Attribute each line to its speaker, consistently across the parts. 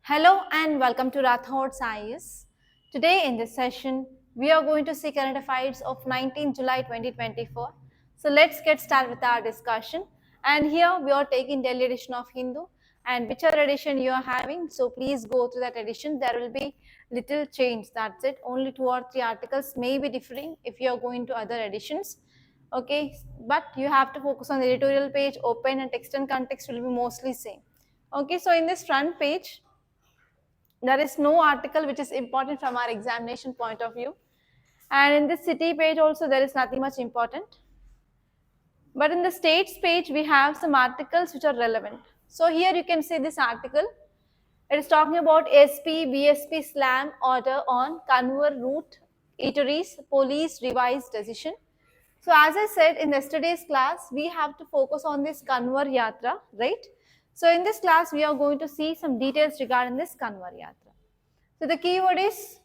Speaker 1: Hello and welcome to Rathods IS. Today in this session, we are going to see current affairs of 19 July 2024. So let's get started with our discussion. And here we are taking daily edition of Hindu, and whichever edition you are having, so please go through that edition. There will be little change, that's it. Only 2 or 3 articles may be differing if you are going to other editions. Okay, but you have to focus on the editorial page, open and text and context will be mostly same. Okay, so in this front page, there is no article which is important from our examination point of view, and in the city page also there is nothing much important, but in the states page we have some articles which are relevant. So here you can see this article. It is talking about SP BSP slam order on Kanwar route eateries, police revised decision. So as I said in yesterday's class, we have to focus on this Kanwar Yatra, right? So in this class we are going to see some details regarding this Kanwar Yatra. So the keyword is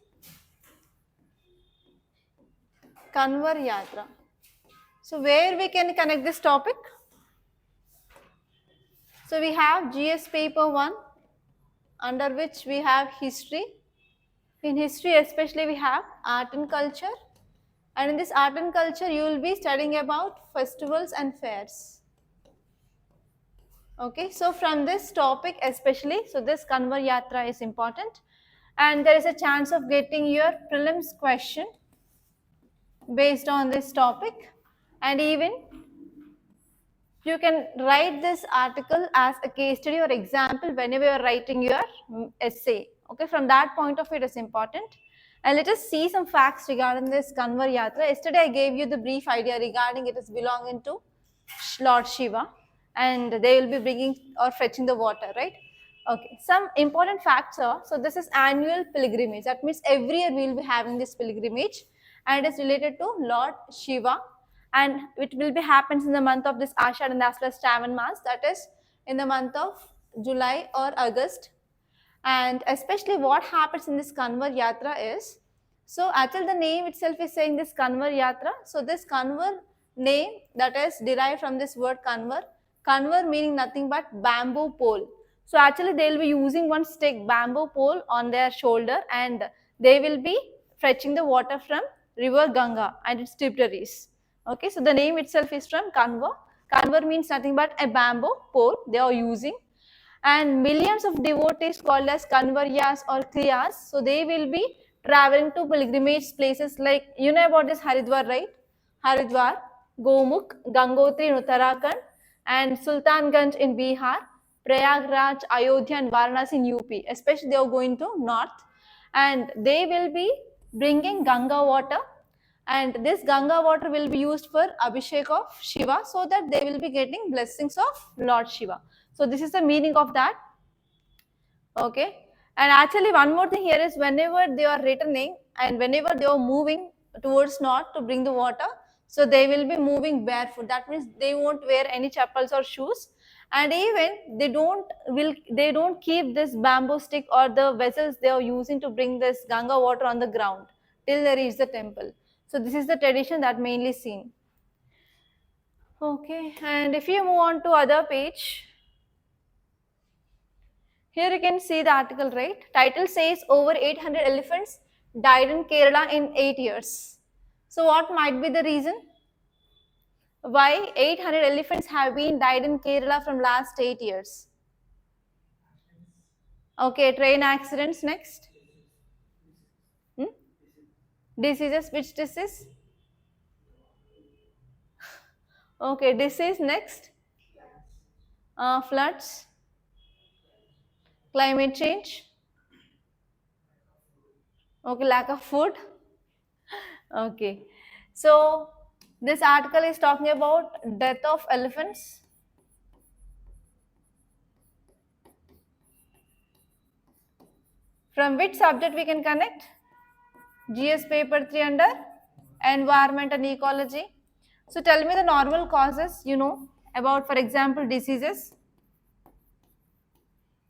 Speaker 1: Kanwar Yatra. So where we can connect this topic? So we have GS paper 1, under which we have history. In history especially we have art and culture, and in this art and culture you will be studying about festivals and fairs. Okay, so from this topic especially, so this Kanwar Yatra is important, and there is a chance of getting your prelims question based on this topic, and even you can write this article as a case study or example whenever you are writing your essay. Okay, from that point of view it is important. And let us see some facts regarding this Kanwar Yatra. Yesterday I gave you the brief idea regarding it is belonging to Lord Shiva, and they will be bringing or fetching the water, right? Okay, some important facts are, so this is annual pilgrimage. That means every year we will be having this pilgrimage, and it is related to Lord Shiva, and it will be happens in the month of this Ashad and as well as Shravan Mas, that is in the month of July or August. And especially what happens in this Kanwar Yatra is, so actually the name itself is saying this Kanwar Yatra. So this Kanwar name, that is derived from this word Kanwar. Kanwar meaning nothing but bamboo pole. So actually they will be using one stick, bamboo pole on their shoulder, and they will be fetching the water from river Ganga and its tributaries. Okay, so the name itself is from Kanwar. Kanwar means nothing but a bamboo pole they are using, and millions of devotees called as Kanvaryas or Kriyas, so they will be traveling to pilgrimage places like, you know about this Haridwar, right? Haridwar, Gomukh, Gangotri in Uttarakhand, and Sultanganj in Bihar, Prayagraj, Ayodhya and Varanasi in UP. Especially they are going to north, and they will be bringing Ganga water, and this Ganga water will be used for Abhishek of Shiva, so that they will be getting blessings of Lord Shiva. So this is the meaning of that. Okay, and actually one more thing here is, whenever they are returning and whenever they are moving towards north to bring the water, so they will be moving barefoot. That means they won't wear any chappals or shoes, and even they don't keep this bamboo stick or the vessels they are using to bring this Ganga water on the ground till they reach the temple. So this is the tradition that mainly seen. Okay, and if you move on to other page, here you can see the article, right? Title says over 800 elephants died in Kerala in 8 years. So what might be the reason why 800 elephants have been died in Kerala from last 8 years? Okay, train accidents next. Diseases, which disease? Okay, disease next. Floods. Climate change. Okay, lack of food. Okay, so this article is talking about death of elephants. From which subject we can connect? GS paper 3 under environment and ecology. So tell me the normal causes you know about, for example, diseases.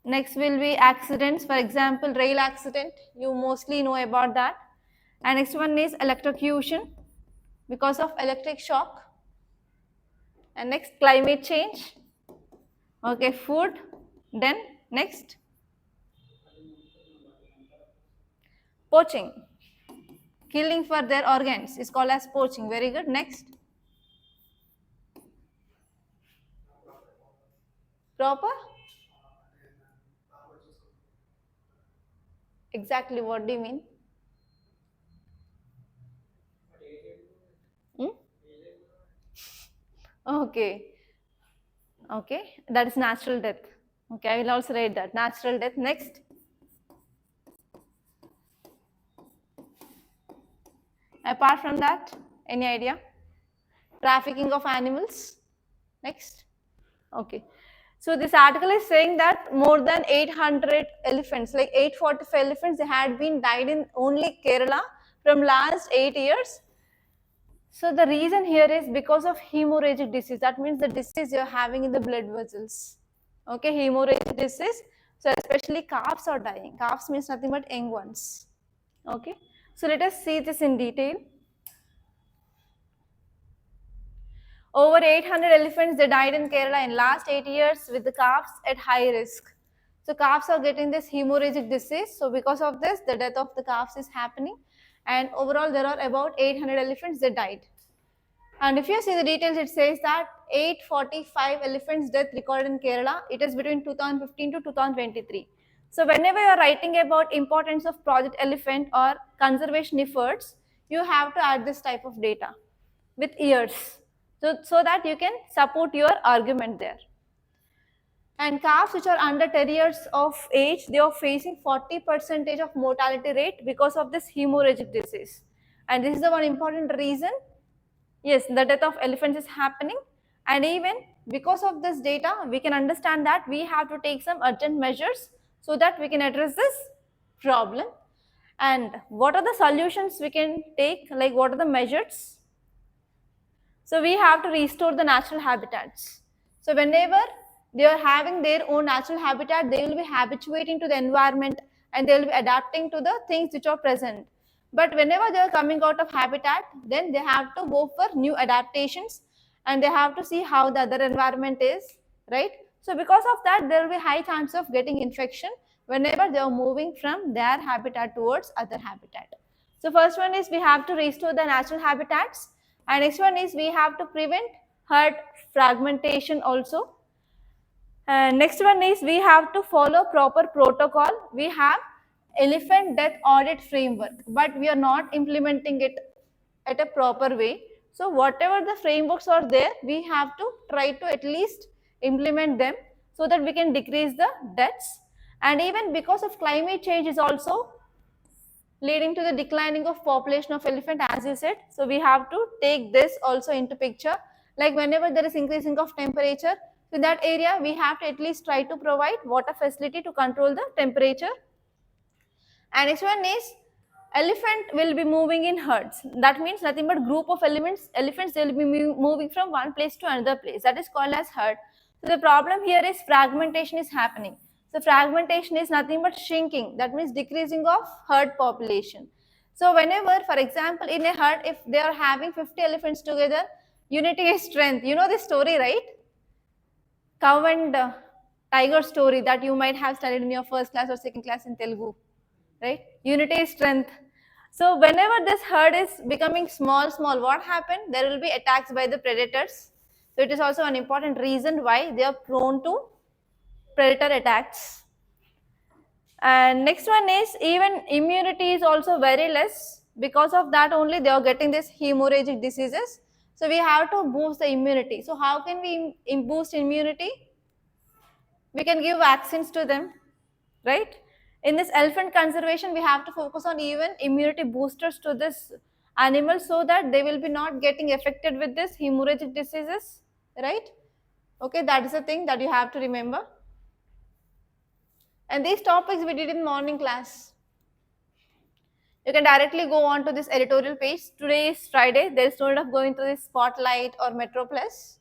Speaker 1: Next will be accidents, for example, rail accident, you mostly know about that. And next one is electrocution because of electric shock. And next, climate change. Okay, food. Then next, Poaching. Killing for their organs is called as poaching. Very good. Next. Proper? Exactly, what do you mean? Hmm? Okay. Okay, that is natural death. Okay, I will also write that. Natural death. Next. Apart from that, any idea? Trafficking of animals. Next. Okay. So this article is saying that more than 800 elephants, like 845 elephants, they had been died in only Kerala from last 8 years. So the reason here is because of hemorrhagic disease. That means the disease you're having in the blood vessels. Okay, hemorrhagic disease. So especially calves are dying. Calves means nothing but young ones. Okay. So let us see this in detail. Over 800 elephants they died in Kerala in last 8 years with the calves at high risk. So calves are getting this hemorrhagic disease. So because of this, the death of the calves is happening. And overall, there are about 800 elephants that died. And if you see the details, it says that 845 elephants death recorded in Kerala. It is between 2015 to 2023. So whenever you are writing about importance of Project Elephant or conservation efforts, you have to add this type of data with years. So that you can support your argument there. And calves which are under 10 years of age, they are facing 40% of mortality rate because of this hemorrhagic disease. And this is the one important reason. Yes, the death of elephants is happening, and even because of this data, we can understand that we have to take some urgent measures so that we can address this problem. And what are the solutions we can take, like what are the measures? So we have to restore the natural habitats. So whenever they are having their own natural habitat, they will be habituating to the environment and they will be adapting to the things which are present. But whenever they are coming out of habitat, then they have to go for new adaptations and they have to see how the other environment is, right? So because of that, there will be high chance of getting infection whenever they are moving from their habitat towards other habitat. So first one is we have to restore the natural habitats, and next one is we have to prevent herd fragmentation also. And next one is we have to follow proper protocol. We have elephant death audit framework, but we are not implementing it at a proper way. So whatever the frameworks are there, we have to try to at least implement them so that we can decrease the deaths. And even because of climate change is also leading to the declining of population of elephant, as you said. So we have to take this also into picture. Like whenever there is increasing of temperature, in that area we have to at least try to provide water facility to control the temperature. And next one is elephant will be moving in herds. That means nothing but group of elephants they will be moving from one place to another place. That is called as herd. So the problem here is fragmentation is happening. So fragmentation is nothing but shrinking. That means decreasing of herd population. So whenever, for example, in a herd, if they are having 50 elephants together, unity is strength. You know this story, right? Cow and tiger story that you might have studied in your first class or second class in Telugu, right? Unity is strength. So whenever this herd is becoming small, what happened? There will be attacks by the predators. So it is also an important reason why they are prone to predator attacks. And next one is even immunity is also very less. Because of that only they are getting this hemorrhagic diseases. So we have to boost the immunity. So how can we boost immunity? We can give vaccines to them, right? In this elephant conservation, we have to focus on even immunity boosters to this animal so that they will be not getting affected with this hemorrhagic diseases, right? Okay, that is the thing that you have to remember. And these topics we did in morning class. You can directly go on to this editorial page. Today is Friday. There is no need of going to this Spotlight or Metro Plus.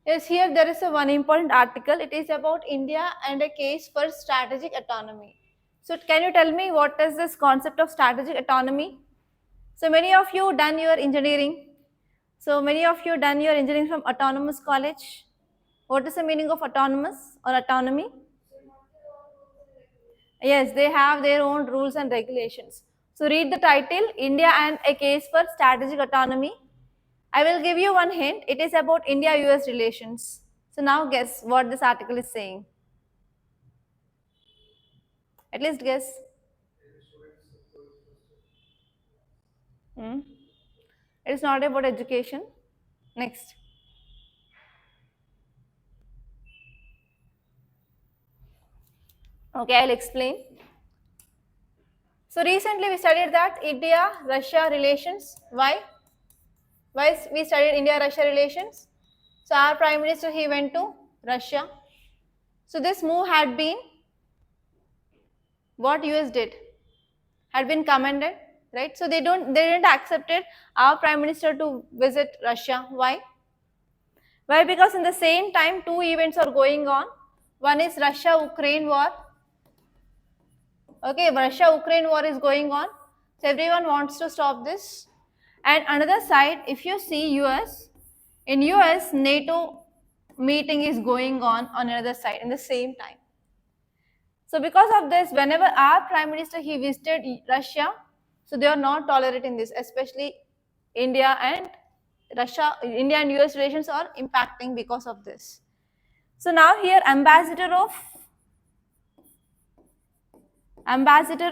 Speaker 1: Yes, here there is a one important article. It is about India and a case for strategic autonomy. So can you tell me what is this concept of strategic autonomy? So many of you done your engineering. So many of you done your engineering from autonomous college. What is the meaning of autonomous or autonomy? Yes, they have their own rules and regulations. So read the title, India and a Case for Strategic Autonomy. I will give you one hint. It is about India-US relations. So now guess what this article is saying. At least guess. Hmm? It is not about education. Next. Okay, I'll explain. So recently we studied that India-Russia relations. Why? Why we studied India-Russia relations? So our Prime Minister, he went to Russia. So this move had been, what US did, had been commended, right? So they didn't accept it, our Prime Minister to visit Russia. Why? Why? Because in the same time, two events are going on. One is Russia-Ukraine war. Okay, Russia-Ukraine war is going on. So everyone wants to stop this. And another side, if you see US, in US, NATO meeting is going on another side in the same time. So because of this, whenever our Prime Minister, he visited Russia, so they are not tolerating this, especially India and India and US relations are impacting because of this. So now here ambassador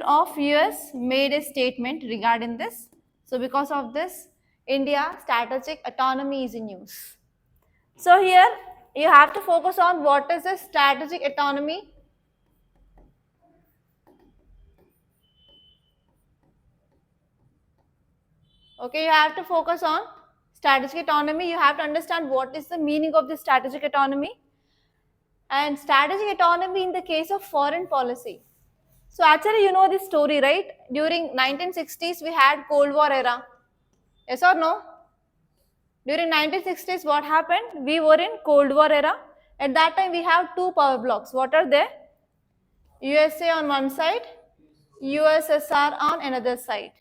Speaker 1: of US made a statement regarding this. So because of this, India strategic autonomy is in news. So here you have to focus on what is the strategic autonomy. Okay, you have to focus on strategic autonomy. You have to understand what is the meaning of the strategic autonomy. And strategic autonomy in the case of foreign policy. So actually, you know this story, right? During 1960s, we had Cold War era. Yes or no? During 1960s, what happened? We were in Cold War era. At that time, we have two power blocks. What are they? USA on one side, USSR on another side.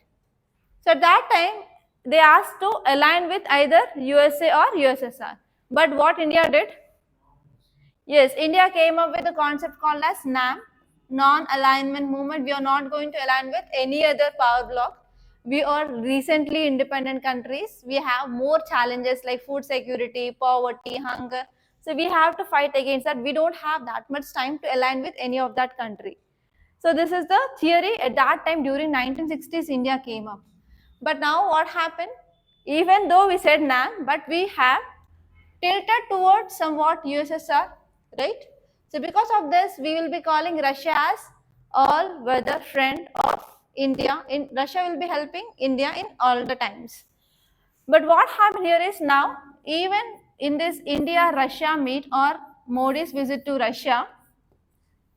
Speaker 1: So at that time, they asked to align with either USA or USSR. But what India did? Yes, India came up with a concept called as NAM, non-alignment movement. We are not going to align with any other power bloc. We are recently independent countries. We have more challenges like food security, poverty, hunger. So we have to fight against that. We don't have that much time to align with any of that country. So this is the theory. At that time during 1960s, India came up. But now what happened? Even though we said NAM, but we have tilted towards somewhat USSR, right? So because of this, we will be calling Russia as all-weather friend of India. Russia will be helping India in all the times. But what happened here is now, even in this India-Russia meet or Modi's visit to Russia,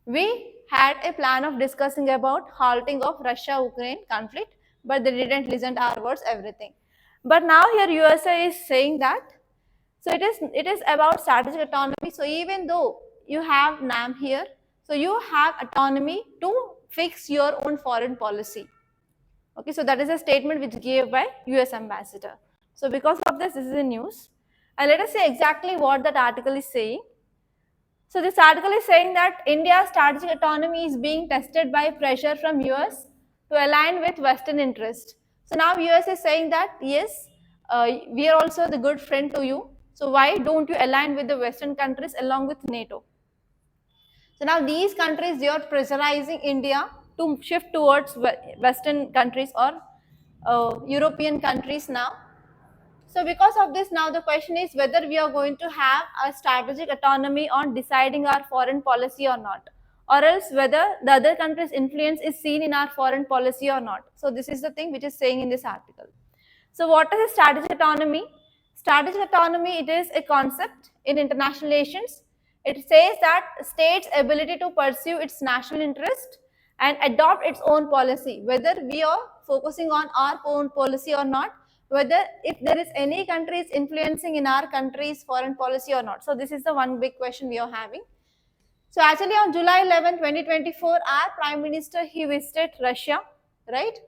Speaker 1: we had a plan of discussing about halting of Russia-Ukraine conflict, but they didn't listen to our words, everything. But now here USA is saying that, so it is about strategic autonomy. So even though you have NAM here, so you have autonomy to fix your own foreign policy. Okay, so that is a statement which gave by US ambassador. So because of this is a news. And let us see exactly what that article is saying. So this article is saying that India's strategic autonomy is being tested by pressure from US to align with Western interest. So now US is saying that yes, we are also the good friend to you. So why don't you align with the Western countries along with NATO? So now these countries, they are pressurizing India to shift towards Western countries or European countries now. So because of this, now the question is whether we are going to have a strategic autonomy on deciding our foreign policy or not, or else whether the other country's influence is seen in our foreign policy or not. So this is the thing which is saying in this article. So what is strategic autonomy? Strategic autonomy, it is a concept in international relations. It says that states' ability to pursue its national interest and adopt its own policy, whether we are focusing on our own policy or not, whether if there is any countries influencing in our country's foreign policy or not. So this is the one big question we are having. So actually on July 11, 2024, our Prime Minister, he visited Russia, right?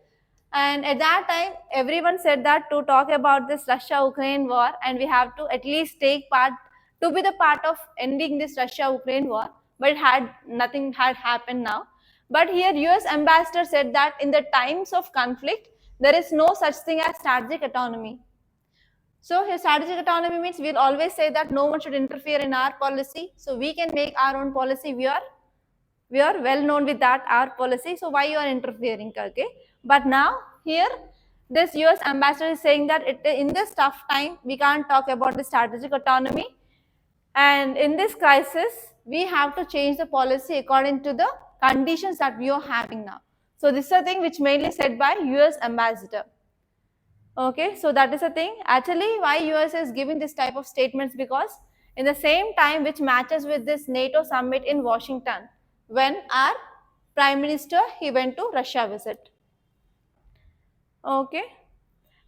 Speaker 1: And at that time, everyone said that to talk about this Russia-Ukraine war, and we have to at least take part, to be the part of ending this Russia-Ukraine war, but nothing had happened now. But here US ambassador said that in the times of conflict, there is no such thing as strategic autonomy. So here strategic autonomy means we'll always say that no one should interfere in our policy. So we can make our own policy. We are well known with that, our policy. So why you are interfering, okay? But now here this US ambassador is saying that in this tough time, we can't talk about the strategic autonomy. And in this crisis, we have to change the policy according to the conditions that we are having now. So this is a thing which mainly said by US ambassador. Okay, so that is a thing. Actually, why US is giving this type of statements, because in the same time which matches with this NATO summit in Washington, when our Prime Minister, he went to Russia visit. Okay,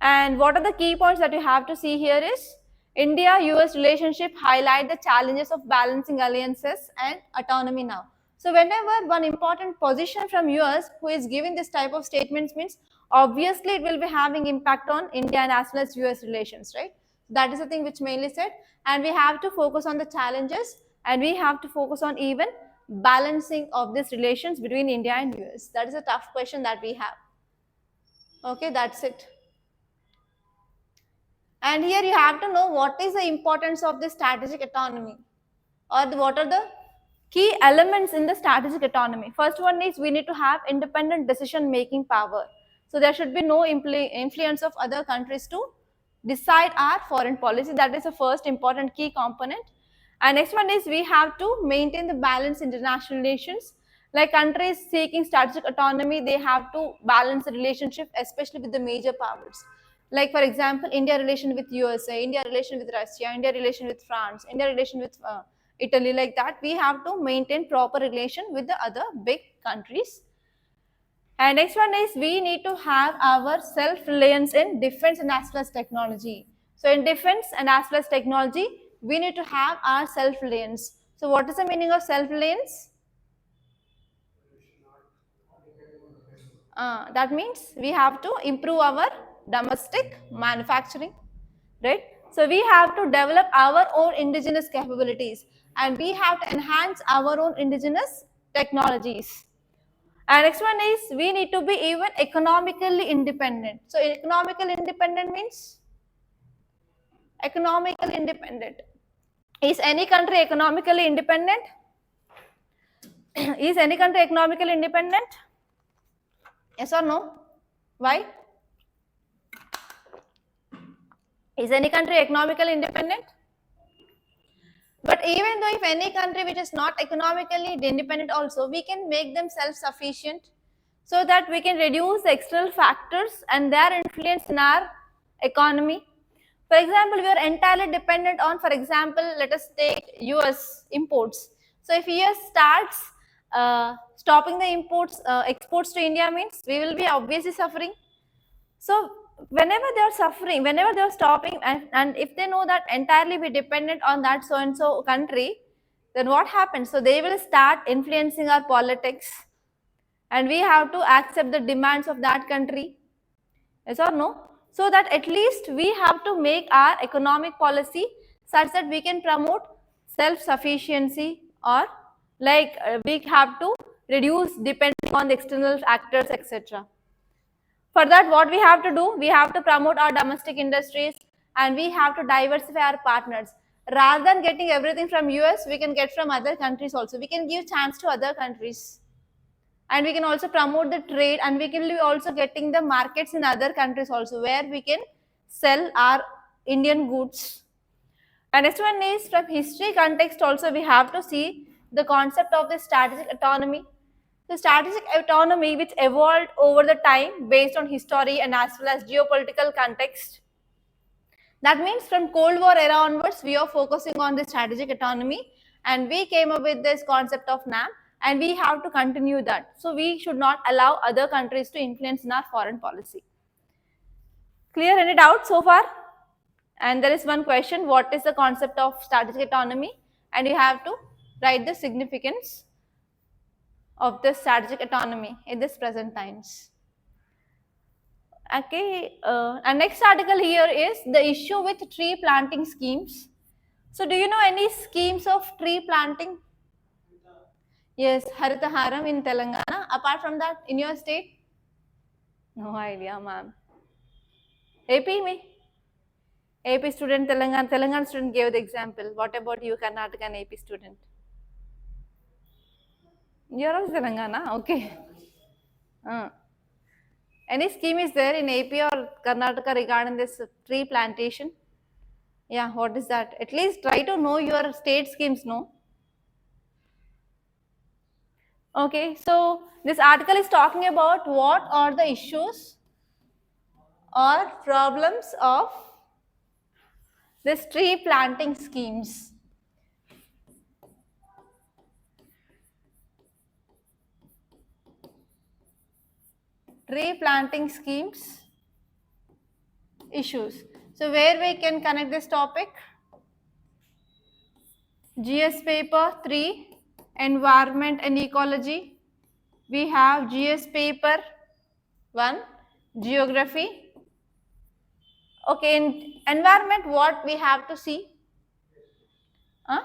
Speaker 1: and what are the key points that you have to see here is India-US relationship highlight the challenges of balancing alliances and autonomy now. So whenever one important position from US who is giving this type of statements means obviously it will be having impact on India and as well as US relations, right? That is the thing which mainly said, and we have to focus on the challenges and we have to focus on even balancing of these relations between India and US. That is a tough question that we have. Okay, that's it. And here you have to know what is the importance of the strategic autonomy, or what are the key elements in the strategic autonomy. First one is we need to have independent decision making power. So there should be no influence of other countries to decide our foreign policy. That is the first important key component. And next one is we have to maintain the balance in international relations. Like countries seeking strategic autonomy, they have to balance the relationship, especially with the major powers. Like for example, India relation with USA, India relation with Russia, India relation with France, India relation with Italy, like that. We have to maintain proper relation with the other big countries. And next one is we need to have our self-reliance in defense and as well as technology. So in defense and as well as technology, we need to have our self-reliance. So what is the meaning of self-reliance? That means we have to improve our domestic manufacturing, right? So we have to develop our own indigenous capabilities and we have to enhance our own indigenous technologies. And next one is we need to be even economically independent. So economically independent means economically independent. Is any country economically independent? Is any country economically independent? Yes or no? Why? Is any country economically independent? But even though if any country which is not economically independent also, we can make them self-sufficient so that we can reduce the external factors and their influence in our economy. For example, we are entirely dependent on, for example, let us take US imports. So if US starts stopping the imports, exports to India means we will be obviously suffering. So whenever they are suffering, whenever they are stopping, and if they know that entirely we dependent on that so and so country, then what happens? So they will start influencing our politics and we have to accept the demands of that country. Yes or no? So that at least we have to make our economic policy such that we can promote self-sufficiency, or like we have to reduce depending on the external actors, etc. For that, what we have to do, we have to promote our domestic industries and we have to diversify our partners. Rather than getting everything from US, we can get from other countries also. We can give chance to other countries. And we can also promote the trade and we can be also getting the markets in other countries also where we can sell our Indian goods. And next one is from history context also we have to see the concept of the strategic autonomy. The strategic autonomy which evolved over the time based on history and as well as geopolitical context. That means from Cold War era onwards, we are focusing on the strategic autonomy and we came up with this concept of NAM and we have to continue that. So we should not allow other countries to influence in our foreign policy. Clear? Any doubt so far? And there is one question, what is the concept of strategic autonomy? And you have to write the significance of the strategic autonomy in this present times. Okay, and next article here is the issue with tree planting schemes. So do you know any schemes of tree planting? Yes, Haritaharam in Telangana. Apart from that, in your state? No idea, ma'am. AP me? AP student, Telangana student gave the example. What about you, Karnataka and AP student? You're also Telangana? Okay. Any scheme is there in AP or Karnataka regarding this tree plantation? Yeah, what is that? At least try to know your state schemes, no? Okay, so this article is talking about what are the issues or problems of this tree planting schemes. Tree planting schemes issues. So where we can connect this topic? GS paper 3, environment and ecology. We have GS paper 1, geography. Okay, in environment, what we have to see? Huh?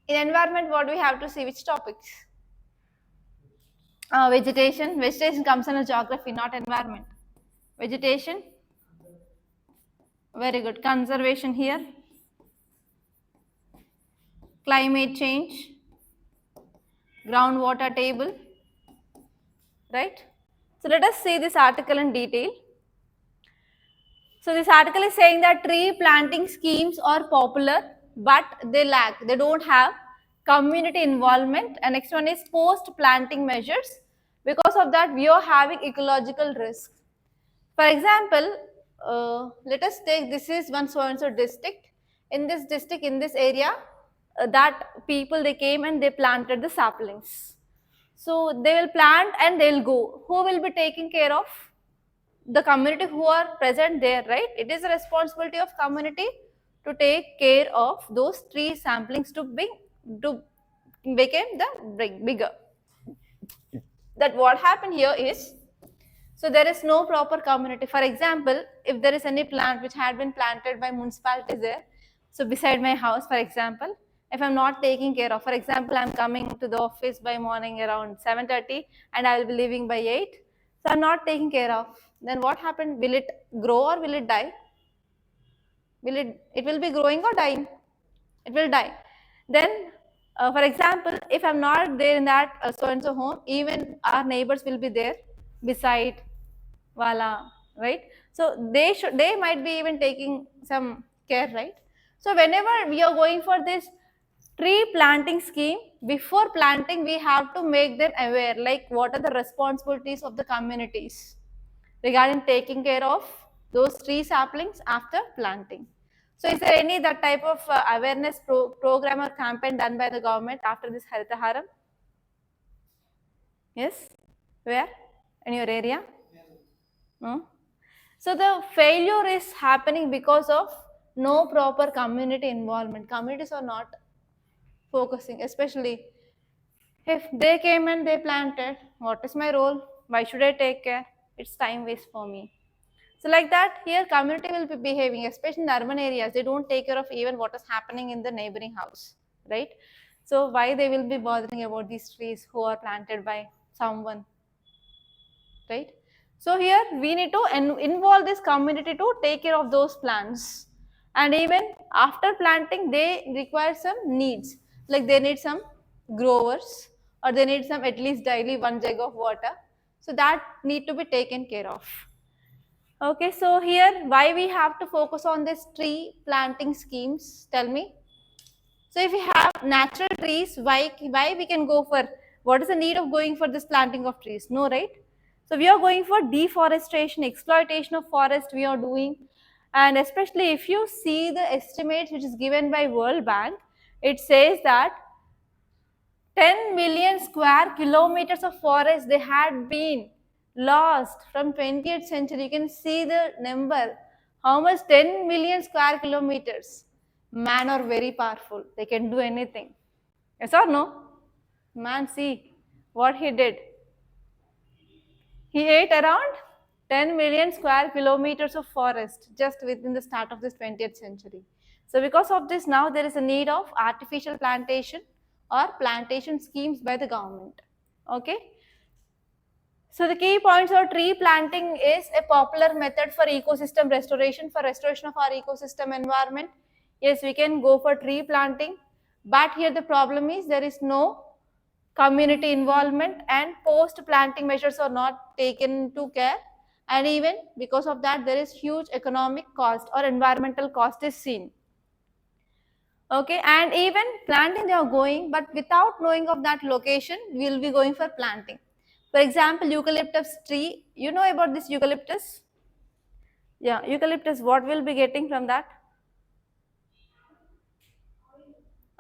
Speaker 1: In environment, what we have to see? Which topics? Vegetation. Vegetation comes under geography, not environment. Vegetation. Very good. Conservation here. Climate change. Groundwater table. Right? So let us see this article in detail. So this article is saying that tree planting schemes are popular, but they don't have community involvement. And next one is post planting measures. Because of that, we are having ecological risk. For example, let us take this is one so and so district. In this district, in this area, that people they came and they planted the saplings. So they will plant and they will go. Who will be taking care of? The community who are present there, right? It is a responsibility of community to take care of those tree samplings to become the bigger. That what happened here is, so there is no proper community. For example, if there is any plant which had been planted by municipalities there, so beside my house, for example, if I'm not taking care of, for example, I'm coming to the office by morning around 7:30 and I will be leaving by 8. So I'm not taking care of. Then what happened? Will it grow or will it die? It will be growing or dying? It will die. Then, for example, if I'm not there in that so and so home, even our neighbors will be there beside Wala, right? So they might be even taking some care, right? So whenever we are going for this tree planting scheme, before planting, we have to make them aware, like what are the responsibilities of the communities regarding taking care of those tree saplings after planting. So is there any that type of awareness program or campaign done by the government after this Haritaharam? Yes? Where? In your area? No? So the failure is happening because of no proper community involvement. Communities are not focusing, especially if they came and they planted, what is my role? Why should I take care? It's time waste for me. So like that, here community will be behaving, especially in urban areas. They don't take care of even what is happening in the neighboring house, right? So why they will be bothering about these trees who are planted by someone, right? So here we need to involve this community to take care of those plants. And even after planting, they require some needs, like they need some growers or they need some at least daily 1 jug of water. So that need to be taken care of. Okay, so here why we have to focus on this tree planting schemes, tell me. So if we have natural trees, why we can go for, what is the need of going for this planting of trees? No, right? So we are going for deforestation, exploitation of forest we are doing. And especially if you see the estimates which is given by World Bank, it says that 10 million square kilometers of forest they had been lost from 20th century. You can see the number. How much? 10 million square kilometers. Man are very powerful. They can do anything. Yes or no? Man, see what he did. He ate around 10 million square kilometers of forest just within the start of this 20th century. So because of this, now there is a need of artificial plantation or plantation schemes by the government. Okay. So the key points of tree planting is a popular method for ecosystem restoration, for restoration of our ecosystem environment. Yes, we can go for tree planting, but here the problem is there is no community involvement and post planting measures are not taken into care, and even because of that there is huge economic cost or environmental cost is seen. Okay, and even planting they are going, but without knowing of that location we will be going for planting. For example, eucalyptus tree, you know about this eucalyptus? Yeah, eucalyptus, what will be getting from that?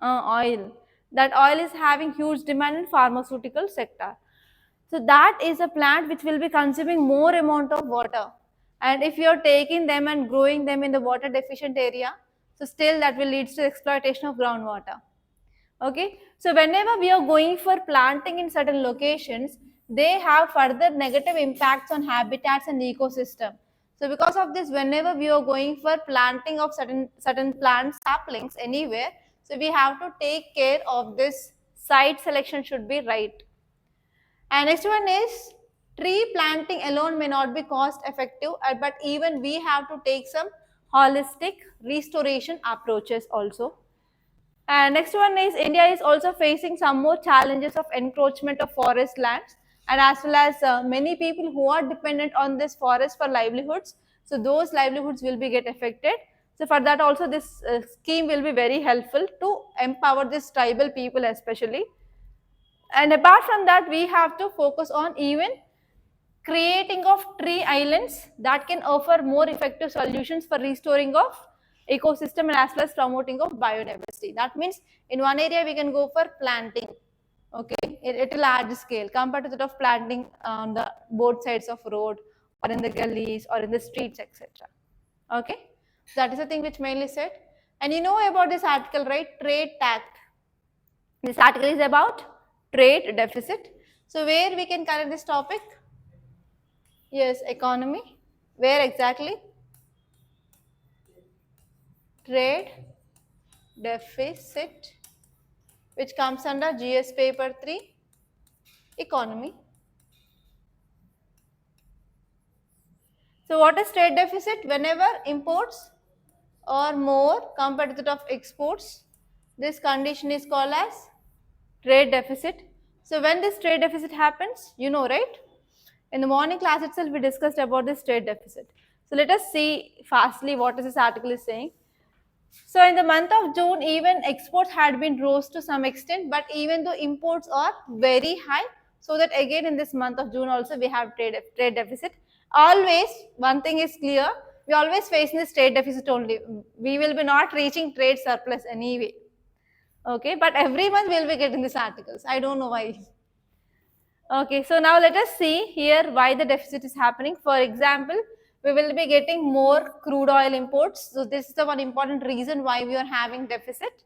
Speaker 1: Oil. That oil is having huge demand in pharmaceutical sector. So that is a plant which will be consuming more amount of water. And if you are taking them and growing them in the water deficient area, so still that will lead to exploitation of groundwater. Okay, so whenever we are going for planting in certain locations, they have further negative impacts on habitats and ecosystem. So because of this, whenever we are going for planting of certain plant saplings anywhere, so we have to take care of this. Site selection should be right. And next one is tree planting alone may not be cost effective, but even we have to take some holistic restoration approaches also. And next one is India is also facing some more challenges of encroachment of forest lands, and as well as many people who are dependent on this forest for livelihoods. So those livelihoods will be get affected. So for that also this scheme will be very helpful to empower this tribal people especially. And apart from that, we have to focus on even creating of tree islands that can offer more effective solutions for restoring of ecosystem and as well as promoting of biodiversity. That means in one area we can go for planting, okay, at a large scale compared to that of planting on the both sides of road or in the gullies or in the streets, etc. Okay, so that is the thing which mainly said. And you know about this article, right? Trade tax. This article is about trade deficit. So where we can connect this topic? Yes, economy. Where exactly? Trade deficit, which comes under GS paper 3, economy. So what is trade deficit? Whenever imports are more compared to that of exports, this condition is called as trade deficit. So when this trade deficit happens, you know, right? In the morning class itself, we discussed about this trade deficit. So let us see fastly what is this article is saying. So in the month of June, even exports had been rose to some extent, but even though imports are very high, so that again in this month of June also we have trade deficit. Always one thing is clear, we always face this trade deficit only. We will be not reaching trade surplus anyway. Okay, but every month we will be getting these articles. I don't know why. Okay, so now let us see here why the deficit is happening. For example, we will be getting more crude oil imports. So this is the one important reason why we are having deficit.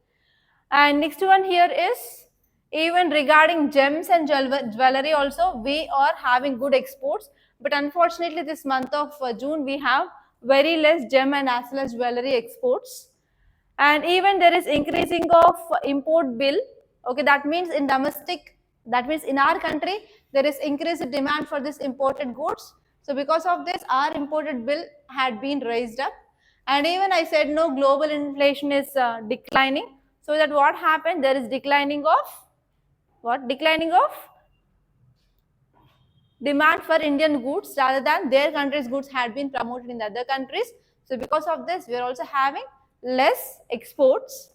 Speaker 1: And next one here is even regarding gems and jewelry also, we are having good exports. But unfortunately, this month of June, we have very less gem and as well as jewelry exports. And even there is increasing of import bill. Okay, that means in domestic, that means in our country, there is increased demand for this imported goods. So because of this, our imported bill had been raised up. And even I said no, global inflation is declining. So that what happened, there is declining of what? Declining of demand for Indian goods rather than their country's goods had been promoted in the other countries. So because of this, we are also having less exports.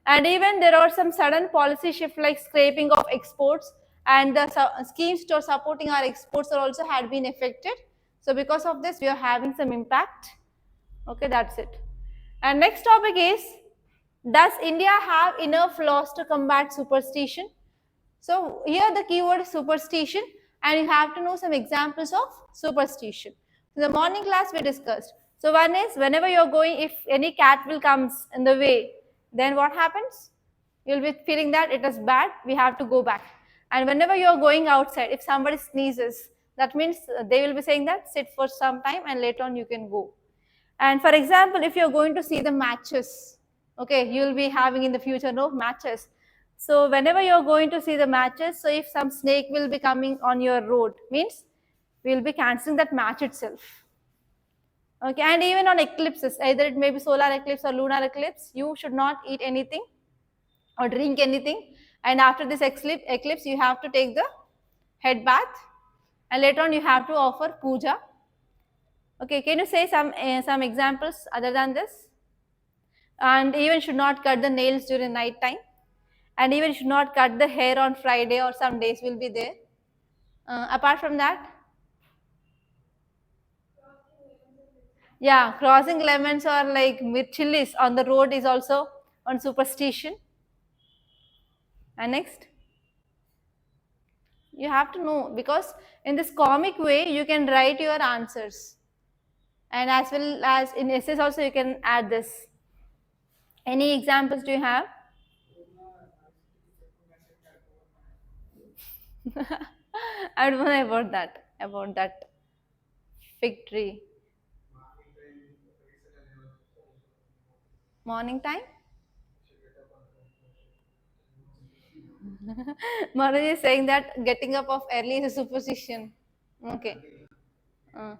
Speaker 1: And even there are some sudden policy shift like scraping of exports, and the schemes to supporting our exports are also had been affected. So because of this, we are having some impact. Okay, that's it. And next topic is, does India have enough laws to combat superstition? So here the keyword is superstition, and you have to know some examples of superstition. In the morning class we discussed. So one is, whenever you are going, if any cat will comes in the way, then what happens? You will be feeling that it is bad, we have to go back. And whenever you are going outside, if somebody sneezes, that means they will be saying that sit for some time and later on you can go. And for example, if you are going to see the matches, Okay, you will be having in the future no matches. So whenever you're going to see the matches, so if some snake will be coming on your road, means we will be cancelling that match itself. Okay, and even on eclipses, either it may be solar eclipse or lunar eclipse, you should not eat anything or drink anything. And after this eclipse, you have to take the head bath, and later on you have to offer puja. Okay, can you say some examples other than this? And even should not cut the nails during night time, and even should not cut the hair on Friday or some days will be there. Apart from that, yeah, crossing lemons or like with chilies on the road is also on superstition. And next, you have to know, because in this comic way you can write your answers, and as well as in essays also you can add this. Any examples do you have? I don't know about that fig tree. Morning time? Maharaj is saying that getting up of early is a superstition. Okay. Uh,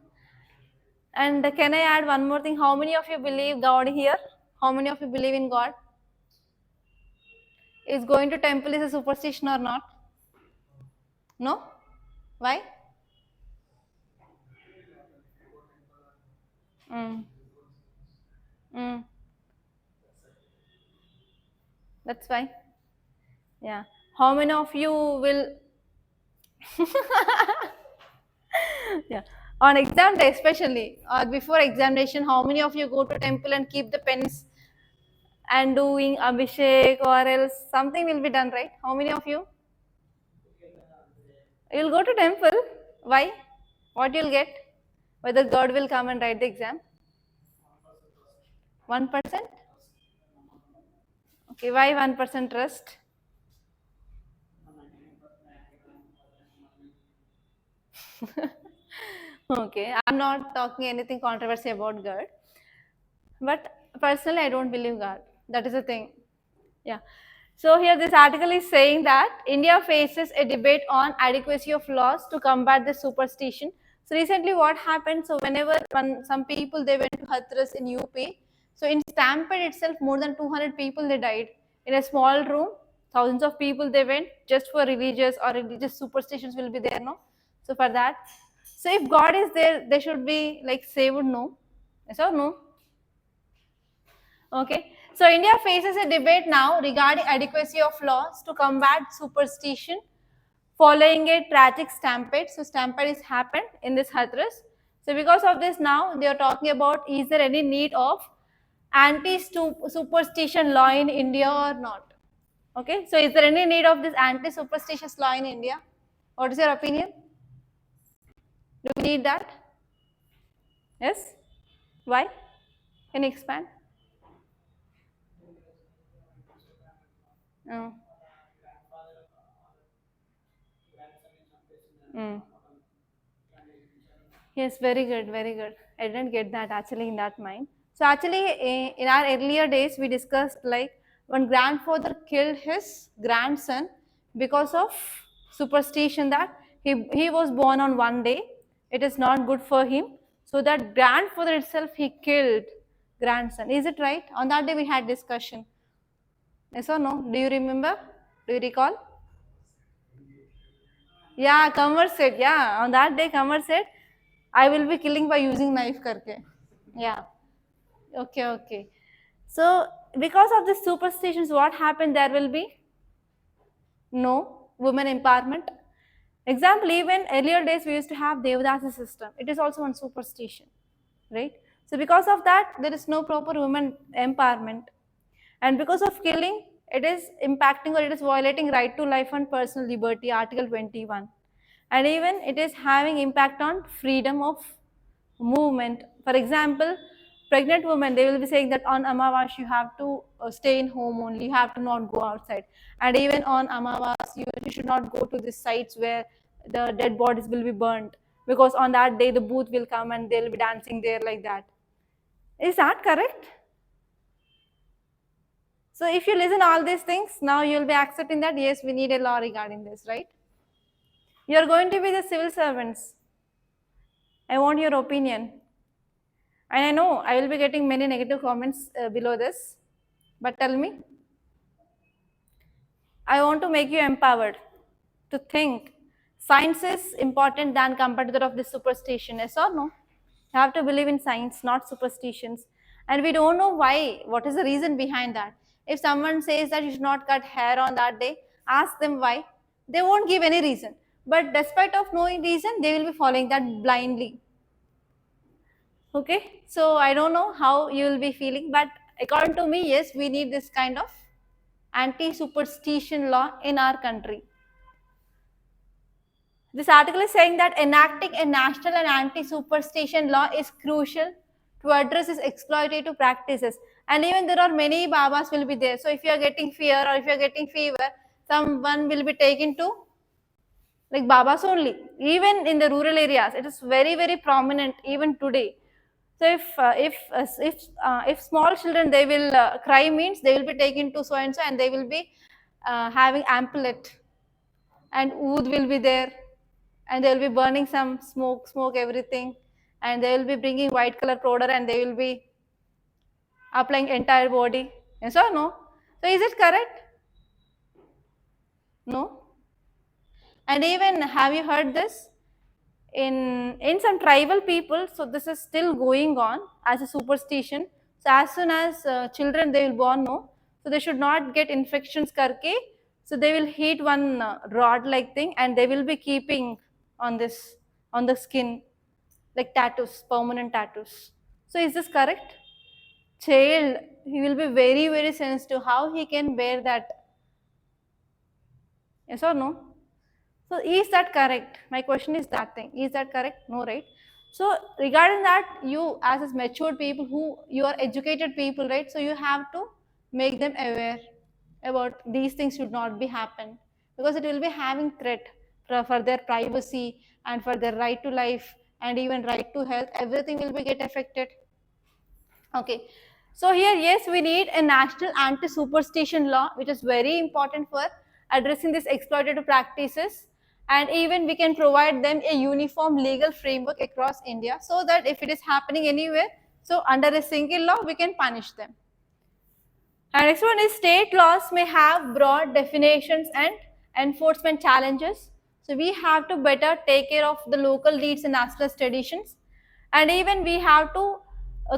Speaker 1: and can I add one more thing? How many of you believe God here? How many of you believe in God? Is going to temple is a superstition or not? No? Why? Mm. Mm. That's why. Yeah. How many of you will yeah, on exam day especially, or before examination, how many of you go to temple and keep the pens and doing abhishek, or else something will be done, right? How many of you? You'll go to temple. Why? What you'll get? Whether God will come and write the exam? 1%? Okay, why 1% trust? Okay, I'm not talking anything controversy about God, but personally I don't believe God. That is the thing. Yeah. So here this article is saying that India faces a debate on adequacy of laws to combat the superstition. So recently what happened, so when some people they went to Hathras in UP, so in Stampede itself more than 200 people they died in a small room. Thousands of people they went just for religious or religious superstitions will be there, no? So for that, so if God is there, they should be like saved, no? Yes or no? Okay, so India faces a debate now regarding adequacy of laws to combat superstition following a tragic stampede. So stampede has happened in this Hathras. So because of this now they are talking about, is there any need of anti-superstition law in India or not? Okay, so is there any need of this anti-superstitious law in India? What is your opinion? Do we need that? Yes? Why? Can you expand? Oh. Mm. Yes, very good, very good. I didn't get that actually in that mind. So actually, in our earlier days, we discussed like one grandfather killed his grandson because of superstition that he was born on one day. It is not good for him. So that grandfather itself he killed grandson. Is it right? On that day we had discussion. Yes or no? Do you remember? Do you recall? Yeah, Kanwar said. Yeah, on that day Kanwar said, I will be killing by using knife karke. Yeah. Okay, okay. So because of the superstitions, what happened? There will be no women empowerment. Example, even earlier days we used to have Devdasi system. It is also one superstition, right? So because of that, there is no proper women empowerment. And because of killing, it is impacting or it is violating right to life and personal liberty, Article 21. And even it is having impact on freedom of movement. For example, pregnant women, they will be saying that on Amavas you have to stay in home only, you have to not go outside. And even on Amavas, you should not go to the sites where the dead bodies will be burnt, because on that day the booth will come and they'll be dancing there like that. Is that correct? So if you listen all these things, now you will be accepting that yes, we need a law regarding this, right? You are going to be the civil servants. I want your opinion. And I know I will be getting many negative comments below this, but tell me. I want to make you empowered to think science is important than competitor of this superstition, yes or no? You have to believe in science, not superstitions. And we don't know why, what is the reason behind that. If someone says that you should not cut hair on that day, ask them why. They won't give any reason. But despite of knowing reason, they will be following that blindly. Okay, so I don't know how you will be feeling, but according to me, yes, we need this kind of anti-superstition law in our country. This article is saying that enacting a national and anti-superstition law is crucial to address these exploitative practices. And even there are many babas will be there. So if you are getting fear or if you are getting fever, someone will be taken to like babas only. Even in the rural areas, it is very very prominent even today. So if small children they will cry means they will be taken to so and they will be having ampullet and oud will be there and they will be burning some smoke everything and they will be bringing white color powder and they will be applying entire body. Yes or no? So is it correct? No. And even have you heard this? In some tribal people, so this is still going on as a superstition. So as soon as children they will born, no, so they should not get infections karke. So they will heat one rod like thing and they will be keeping on this on the skin like tattoos, permanent tattoos. So is this correct? Child, he will be very very sensitive. How he can bear that? Yes or no? So is that correct? My question is that thing. Is that correct? No, right? So regarding that, you as matured people who you are educated people, right? So you have to make them aware about these things should not be happen because it will be having threat for their privacy and for their right to life and even right to health. Everything will be get affected. Okay. So here, yes, we need a national anti-superstition law, which is very important for addressing these exploitative practices. And even we can provide them a uniform legal framework across India so that if it is happening anywhere, so under a single law, we can punish them. And next one is state laws may have broad definitions and enforcement challenges. So we have to better take care of the local needs and as well as traditions. And even we have to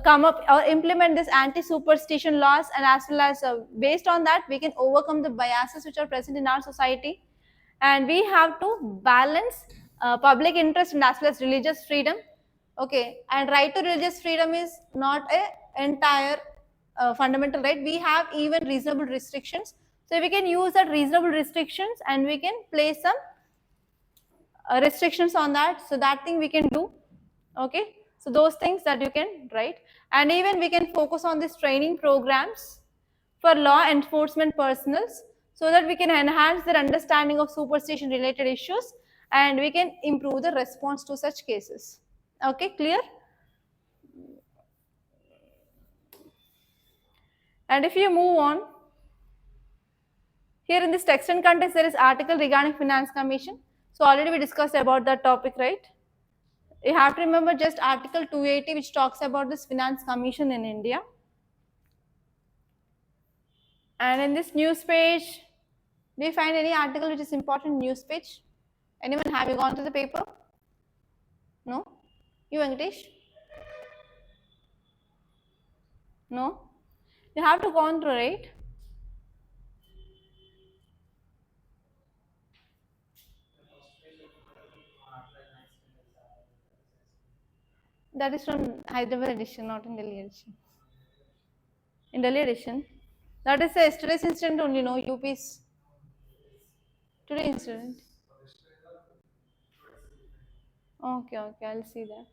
Speaker 1: come up or implement this anti-superstition laws and as well as based on that we can overcome the biases which are present in our society. And we have to balance public interest and as well as religious freedom. Okay, and right to religious freedom is not a entire fundamental right. We have even reasonable restrictions. So we can use that reasonable restrictions and we can place some restrictions on that. So that thing we can do. Okay, so those things that you can write. And even we can focus on these training programs for law enforcement personals so that we can enhance their understanding of superstition related issues and we can improve the response to such cases. Okay, clear? And if you move on, here in this text and contents there is article regarding finance commission. So already we discussed about that topic, right? You have to remember just article 280 which talks about this finance commission in India. And in this news page, do you find any article which is important news page? Anyone, have you gone to the paper? No? You, Venkatesh? No? You have to go on through, right? That is from Hyderabad edition, not in Delhi edition. In Delhi edition? That is yesterday's incident only, no? UP's today incident. Okay, okay, I'll see that.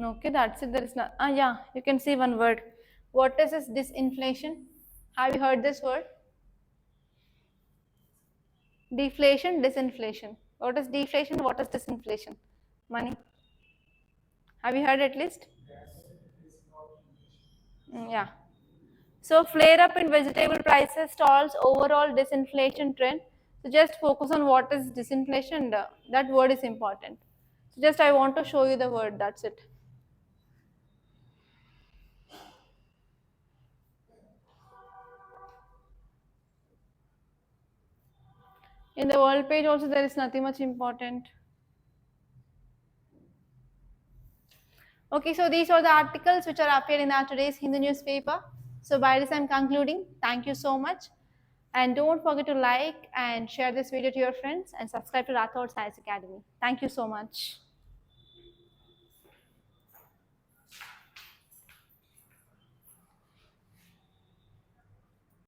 Speaker 1: Okay, that's it. There is not. Yeah, you can see one word. What is this disinflation? Have you heard this word? Deflation, disinflation. What is deflation? What is disinflation? Money. Have you heard at least? Yeah. So flare up in vegetable prices stalls overall disinflation trend. So just focus on what is disinflation. That word is important. So just I want to show you the word. That's it. In the world page also there is nothing much important. Okay, so these are the articles which are appeared in our today's Hindu newspaper. So by this I'm concluding. Thank you so much. And don't forget to like and share this video to your friends and subscribe to Rathods Science Academy. Thank you so much.